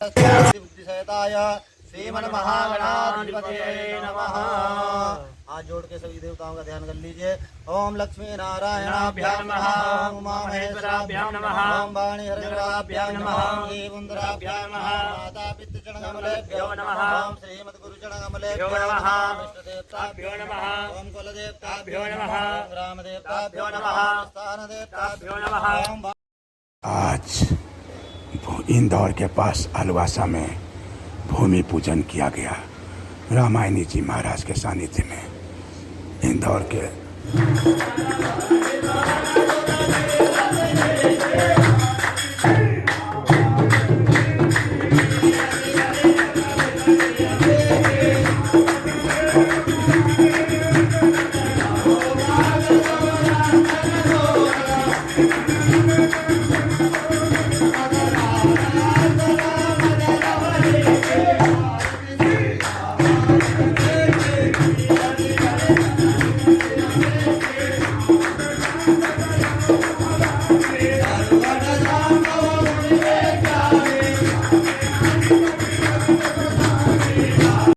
बुद्धिसहिताय श्रीमन महागणाधिपतये नमः। हाथ जोड़ के सभी देवताओं का ध्यान कर लीजिए। ओम लक्ष्मी नारायणाभ्याम नमः। ओम उमा महेश्वराभ्याम नमः। ओम वाणी हरिहराभ्याम नमः। ओम देवुंदराभ्याम नमः। माता पितृचरणकमलेभ्यो नमः। ओम श्रीमद्गुरुचरणकमलेभ्यो नमः। इष्टदेवताभ्यो नमः। ओम कुलदेवताभ्यो नमः। ओम ग्रामदेवताभ्यो नमः। स्थानदेवताभ्यो नमः। आज इंदौर के पास अलवासा में भूमि पूजन किया गया रामायणी जी महाराज के सानिध्य में। इंदौर के